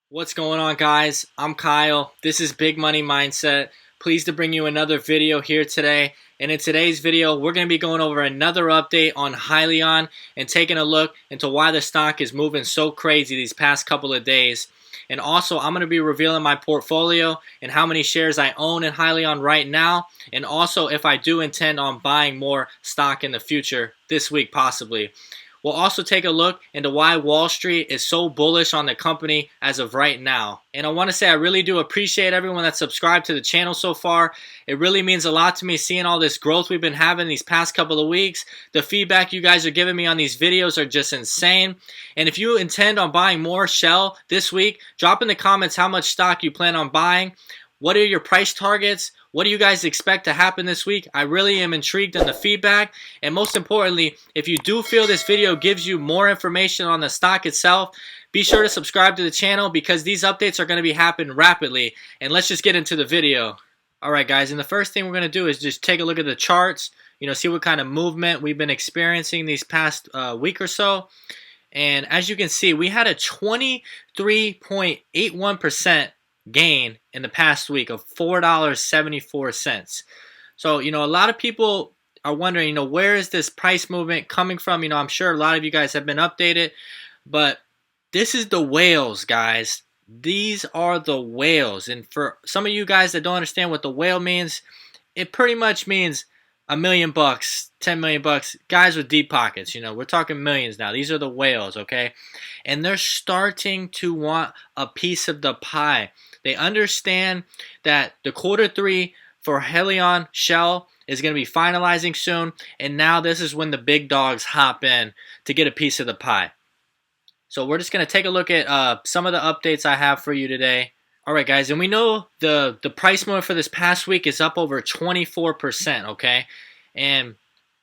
What's going on, guys? I'm Kyle. This is Big Money Mindset. Pleased to bring you another video here today. And in today's video, we're going to be going over another update on Hyliion and taking a look into why the stock is moving so crazy these past couple of days. And also, I'm going to be revealing my portfolio and how many shares I own in Hyliion right now. And also, if I do intend on buying more stock in the future, this week possibly. We'll also take a look into why Wall Street is so bullish on the company as of right now. And I want to say I really do appreciate everyone that's subscribed to the channel so far. It really means a lot to me seeing all this growth we've been having these past couple of weeks. The feedback you guys are giving me on these videos are just insane. And if you intend on buying more Shell this week, drop in the comments how much stock you plan on buying. What are your price targets? What do you guys expect to happen this week? I really am intrigued in the feedback. And most importantly, if you do feel this video gives you more information on the stock itself, be sure to subscribe to the channel because these updates are going to be happening rapidly. And let's just get into the video. Alright guys, and the first thing we're going to do is just take a look at the charts. See what kind of movement we've been experiencing these past week or so. And as you can see, we had a 23.81% gain in the past week of $4.74. So, a lot of people are wondering, where is this price movement coming from? I'm sure a lot of you guys have been updated, but this is the whales, guys. These are the whales. And for some of you guys that don't understand what the whale means, it pretty much means $1 million, $10 million, guys with deep pockets. We're talking millions now. These are the whales, okay? And they're starting to want a piece of the pie. They understand that the Q3 for Hyliion Shell is going to be finalizing soon, and now this is when the big dogs hop in to get a piece of the pie. So we're just going to take a look at some of the updates I have for you today. Alright guys, and we know the price movement for this past week is up over 24%, okay? And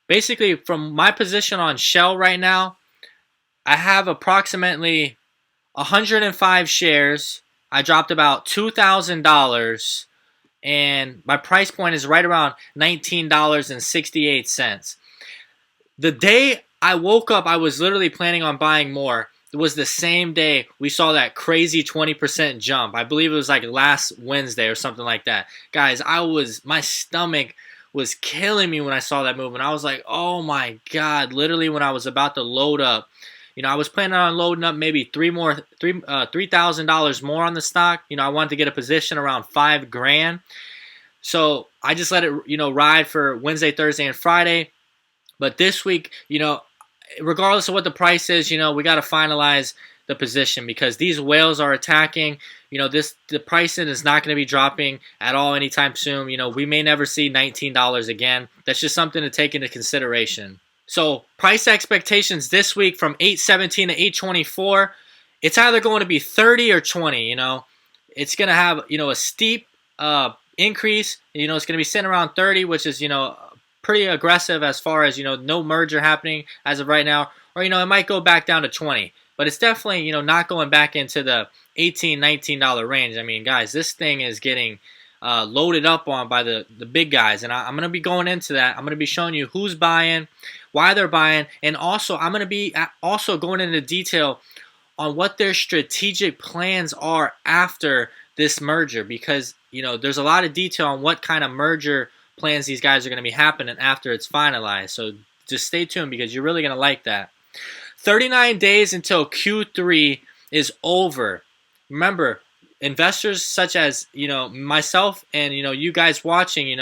basically from my position on Shell right now, I have approximately 105 shares. I dropped about $2,000 and my price point is right around $19.68. The day I woke up, I was literally planning on buying more. It was the same day we saw that crazy 20% jump. I believe it was like last Wednesday or something like that. Guys, my stomach was killing me when I saw that movement. I was like, oh my God, literally when I was about to load up. I was planning on loading up maybe $3,000 more on the stock. I wanted to get a position around $5,000. So I just let it, ride for Wednesday, Thursday, and Friday. But this week, regardless of what the price is, we got to finalize the position because these whales are attacking. The pricing is not going to be dropping at all anytime soon. We may never see $19 again. That's just something to take into consideration. So price expectations this week from 817 to 824, it's either going to be 30 or 20. It's going to have a steep increase. It's going to be sitting around 30, which is pretty aggressive as far as no merger happening as of right now, or it might go back down to 20, but it's definitely not going back into the $18, $19 range. I mean, guys, this thing is getting loaded up on by the big guys, and I'm going to be going into that. I'm going to be showing you who's buying, why they're buying, and also I'm going to be also going into detail on what their strategic plans are after this merger, because there's a lot of detail on what kind of merger plans these guys are going to be happening after it's finalized. So just stay tuned because you're really going to like that. 39 days until Q3 is over. Remember, investors such as myself and you guys watching,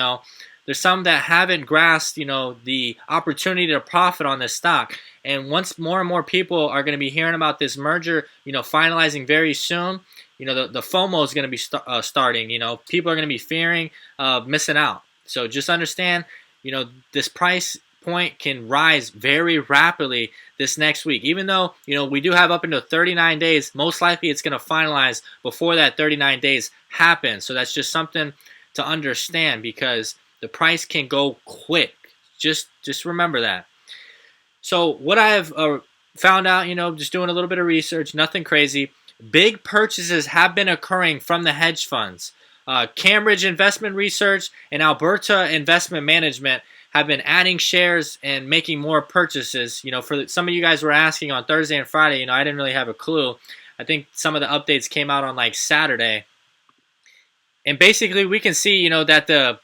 there's some that haven't grasped the opportunity to profit on this stock. And once more and more people are going to be hearing about this merger finalizing very soon, the FOMO is going to be starting. People are going to be fearing missing out. So just understand, this price point can rise very rapidly this next week. Even though, we do have up until 39 days, most likely it's going to finalize before that 39 days happens. So that's just something to understand because the price can go quick. Just remember that. So what I have found out, just doing a little bit of research, nothing crazy, big purchases have been occurring from the hedge funds. Cambridge Investment Research and Alberta Investment Management have been adding shares and making more purchases. For some of you guys were asking on Thursday and Friday, I didn't really have a clue. I think some of the updates came out on like Saturday. And basically we can see, that the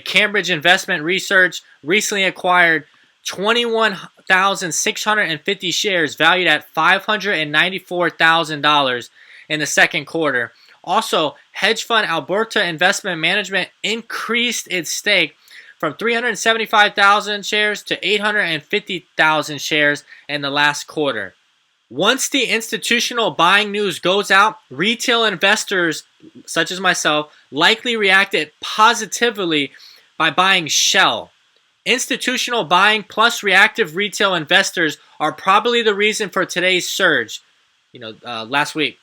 Cambridge Investment Research recently acquired 21,650 shares valued at $594,000 in the second quarter. Also, hedge fund Alberta Investment Management increased its stake from 375,000 shares to 850,000 shares in the last quarter. Once the institutional buying news goes out, retail investors, such as myself, likely reacted positively by buying Shell. Institutional buying plus reactive retail investors are probably the reason for today's surge. Last week.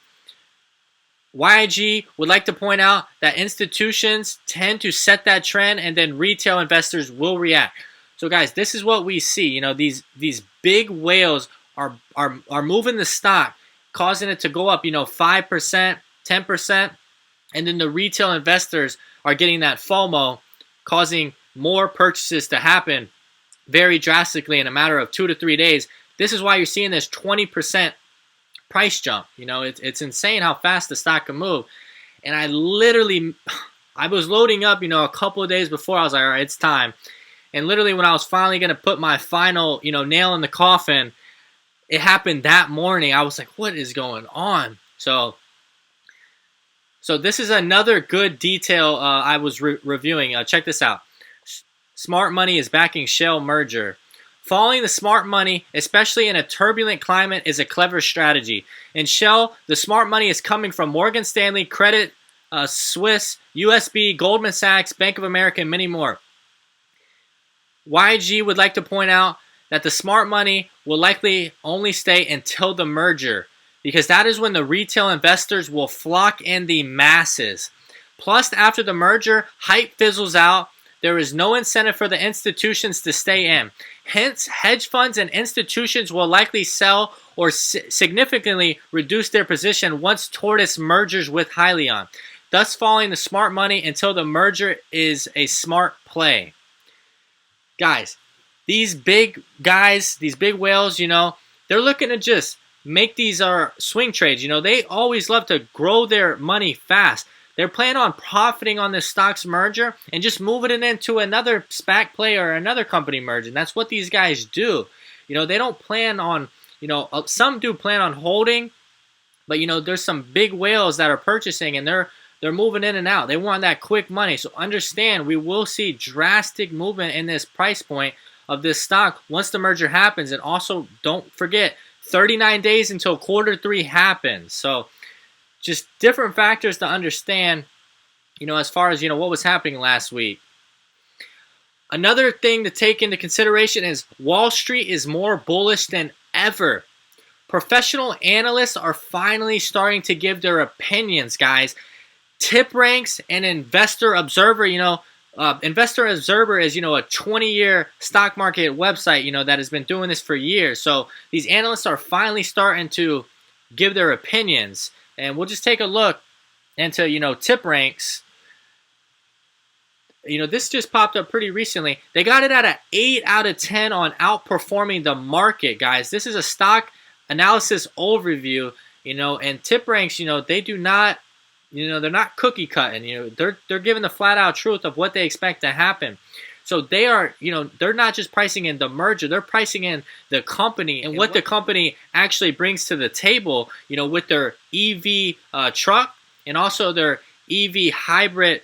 YIG would like to point out that institutions tend to set that trend and then retail investors will react. So guys, this is what we see. These big whales are moving the stock, causing it to go up, 5%, 10%, and then the retail investors are getting that FOMO, causing more purchases to happen very drastically in a matter of 2 to 3 days. This is why you're seeing this 20% price jump. It's insane how fast the stock can move. And I was loading up, a couple of days before. I was like, all right, it's time. And literally when I was finally going to put my final, nail in the coffin, it happened that morning. I was like, what is going on? So this is another good detail I was reviewing. Check this out. Smart money is backing Shell merger. Following the smart money, especially in a turbulent climate, is a clever strategy. In Shell, the smart money is coming from Morgan Stanley, Credit Suisse, USB, Goldman Sachs, Bank of America, and many more. YG would like to point out that the smart money will likely only stay until the merger, because that is when the retail investors will flock in the masses. Plus, after the merger, hype fizzles out. There is no incentive for the institutions to stay in. Hence, hedge funds and institutions will likely sell or significantly reduce their position once Tortoise mergers with Hyliion, thus following the smart money until the merger is a smart play. Guys, these big guys, these big whales, they're looking to just make these swing trades. They always love to grow their money fast. They're planning on profiting on this stock's merger and just moving it into another SPAC play or another company merger. And that's what these guys do. They don't plan on, some do plan on holding, but there's some big whales that are purchasing and they're moving in and out. They want that quick money. So understand, we will see drastic movement in this price point of this stock once the merger happens. And also, don't forget, 39 days until quarter 3 happens. So just different factors to understand, as far as, what was happening last week. Another thing to take into consideration is Wall Street is more bullish than ever. Professional analysts are finally starting to give their opinions, guys. Tip Ranks and Investor Observer, Investor Observer is, a 20-year stock market website, that has been doing this for years. So these analysts are finally starting to give their opinions. And we'll just take a look into, Tip Ranks. This just popped up pretty recently. They got it at an 8 out of 10 on outperforming the market, guys. This is a stock analysis overview, and Tip Ranks, they do not, they're not cookie cutting. They're giving the flat out truth of what they expect to happen. So they are, they're not just pricing in the merger, they're pricing in the company and what the company actually brings to the table, with their EV truck and also their EV hybrid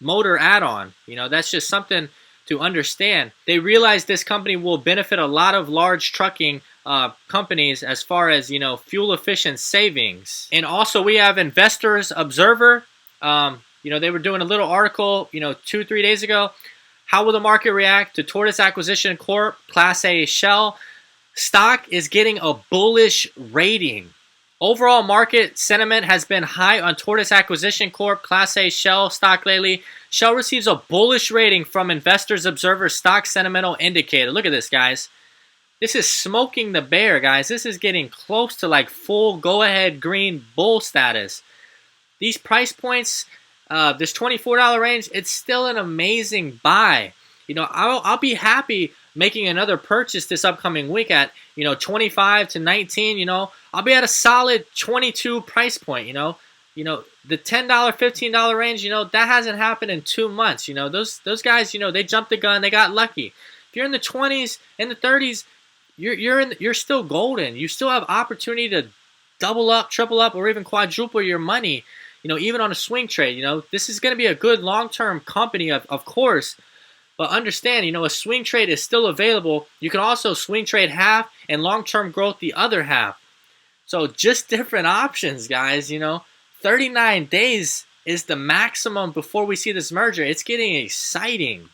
motor add-on. That's just something to understand. They realize this company will benefit a lot of large trucking companies as far as, fuel efficient savings. And also we have Investors Observer. They were doing a little article, 2-3 days ago. How will the market react to Tortoise Acquisition Corp, Class A Shell? Stock is getting a bullish rating. Overall market sentiment has been high on Tortoise Acquisition Corp, Class A Shell stock lately. Shell receives a bullish rating from Investors Observer Stock Sentimental Indicator. Look at this, guys. This is smoking the bear, guys. This is getting close to like full go-ahead green bull status. These price points, this $24 range, it's still an amazing buy. I'll be happy making another purchase this upcoming week at, 25 to 19, I'll be at a solid 22 price point, the $10, $15 range, that hasn't happened in 2 months. Those guys, they jumped the gun, they got lucky. If you're in the 20s and the 30s, you're still golden. You still have opportunity to double up, triple up, or even quadruple your money, even on a swing trade. This is going to be a good long-term company, of course, but understand, a swing trade is still available. You can also swing trade half and long-term growth the other half. So just different options, guys. 39 days is the maximum before we see this merger. It's getting exciting.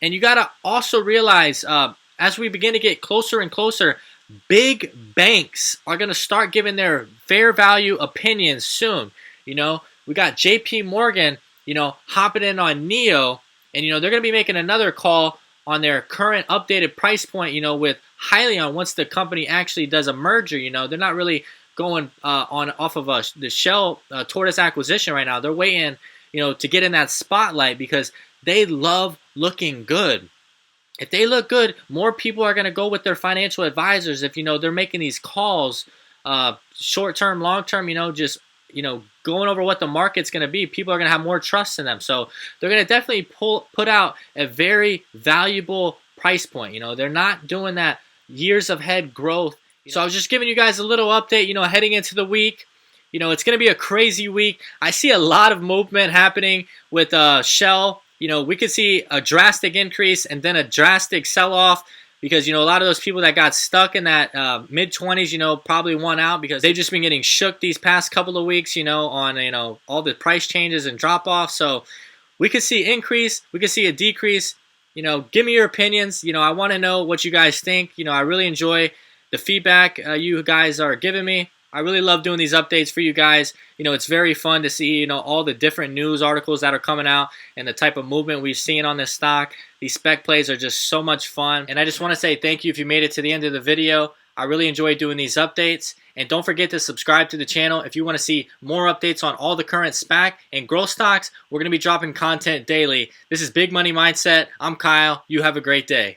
And you got to also realize, as we begin to get closer and closer, big banks are going to start giving their fair value opinions soon. We got JP Morgan, hopping in on NEO, and, they're going to be making another call on their current updated price point, with Hyliion once the company actually does a merger. They're not really going off of the Shell tortoise acquisition right now. They're waiting, to get in that spotlight because they love looking good. If they look good, more people are going to go with their financial advisors. If, they're making these calls, short-term, long-term, just, going over what the market's going to be, people are going to have more trust in them. So they're going to definitely put out a very valuable price point. They're not doing that years of head growth. So I was just giving you guys a little update, heading into the week. It's going to be a crazy week. I see a lot of movement happening with Shell. We could see a drastic increase and then a drastic sell-off because, a lot of those people that got stuck in that mid-20s, probably won out because they've just been getting shook these past couple of weeks, on, all the price changes and drop-offs. So we could see increase. We could see a decrease. Give me your opinions. I want to know what you guys think. I really enjoy the feedback you guys are giving me. I really love doing these updates for you guys. It's very fun to see, all the different news articles that are coming out and the type of movement we've seen on this stock. These spec plays are just so much fun. And I just want to say thank you if you made it to the end of the video. I really enjoy doing these updates. And don't forget to subscribe to the channel if you want to see more updates on all the current SPAC and growth stocks. We're going to be dropping content daily. This is Big Money Mindset. I'm Kyle. You have a great day.